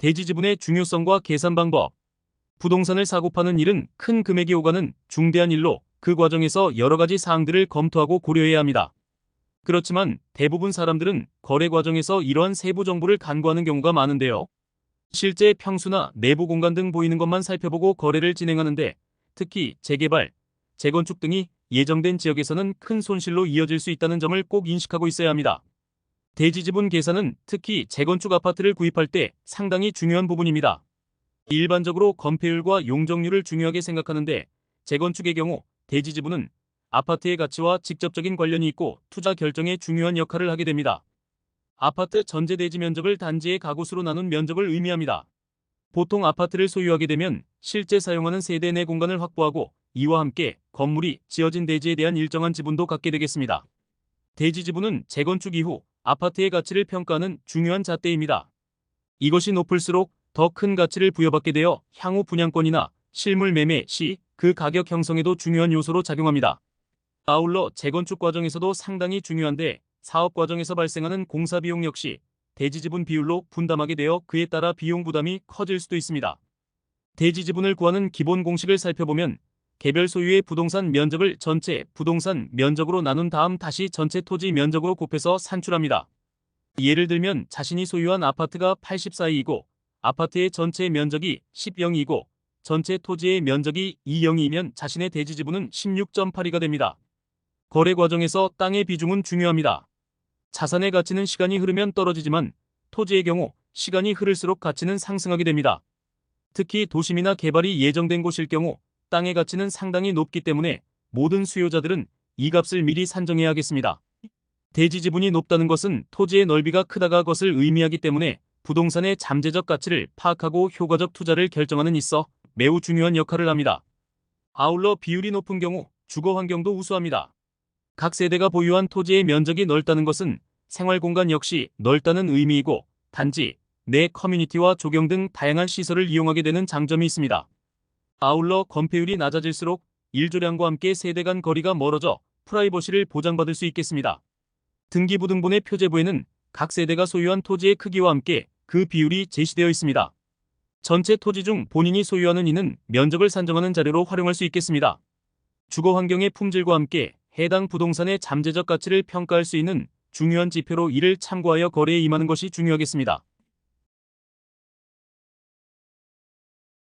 대지지분의 중요성과 계산 방법. 부동산을 사고 파는 일은 큰 금액이 오가는 중대한 일로 그 과정에서 여러 가지 사항들을 검토하고 고려해야 합니다. 그렇지만 대부분 사람들은 거래 과정에서 이러한 세부 정보를 간과하는 경우가 많은데요. 실제 평수나 내부 공간 등 보이는 것만 살펴보고 거래를 진행하는데, 특히 재개발, 재건축 등이 예정된 지역에서는 큰 손실로 이어질 수 있다는 점을 꼭 인식하고 있어야 합니다. 대지지분 계산은 특히 재건축 아파트를 구입할 때 상당히 중요한 부분입니다. 일반적으로 건폐율과 용적률을 중요하게 생각하는데, 재건축의 경우 대지지분은 아파트의 가치와 직접적인 관련이 있고 투자 결정에 중요한 역할을 하게 됩니다. 아파트 전체 대지 면적을 단지의 가구수로 나눈 면적을 의미합니다. 보통 아파트를 소유하게 되면 실제 사용하는 세대 내 공간을 확보하고 이와 함께 건물이 지어진 대지에 대한 일정한 지분도 갖게 되겠습니다. 대지 지분은 재건축 이후 아파트의 가치를 평가하는 중요한 잣대입니다. 이것이 높을수록 더 큰 가치를 부여받게 되어 향후 분양권이나 실물 매매 시 그 가격 형성에도 중요한 요소로 작용합니다. 아울러 재건축 과정에서도 상당히 중요한데, 사업 과정에서 발생하는 공사 비용 역시 대지 지분 비율로 분담하게 되어 그에 따라 비용 부담이 커질 수도 있습니다. 대지 지분을 구하는 기본 공식을 살펴보면, 개별 소유의 부동산 면적을 전체 부동산 면적으로 나눈 다음 다시 전체 토지 면적으로 곱해서 산출합니다. 예를 들면 자신이 소유한 아파트가 84이고 아파트의 전체 면적이 10영이고 전체 토지의 면적이 2영이면 자신의 대지 지분은 16.82가 됩니다. 거래 과정에서 땅의 비중은 중요합니다. 자산의 가치는 시간이 흐르면 떨어지지만 토지의 경우 시간이 흐를수록 가치는 상승하게 됩니다. 특히 도심이나 개발이 예정된 곳일 경우 땅의 가치는 상당히 높기 때문에 모든 수요자들은 이 값을 미리 산정해야 하겠습니다. 대지 지분이 높다는 것은 토지의 넓이가 크다가 것을 의미하기 때문에 부동산의 잠재적 가치를 파악하고 효과적 투자를 결정하는 있어 매우 중요한 역할을 합니다. 아울러 비율이 높은 경우 주거 환경도 우수합니다. 각 세대가 보유한 토지의 면적이 넓다는 것은 생활 공간 역시 넓다는 의미이고, 단지 내 커뮤니티와 조경 등 다양한 시설을 이용하게 되는 장점이 있습니다. 아울러 건폐율이 낮아질수록 일조량과 함께 세대 간 거리가 멀어져 프라이버시를 보장받을 수 있겠습니다. 등기부등본의 표제부에는 각 세대가 소유한 토지의 크기와 함께 그 비율이 제시되어 있습니다. 전체 토지 중 본인이 소유하는 이는 면적을 산정하는 자료로 활용할 수 있겠습니다. 주거 환경의 품질과 함께 해당 부동산의 잠재적 가치를 평가할 수 있는 중요한 지표로 이를 참고하여 거래에 임하는 것이 중요하겠습니다.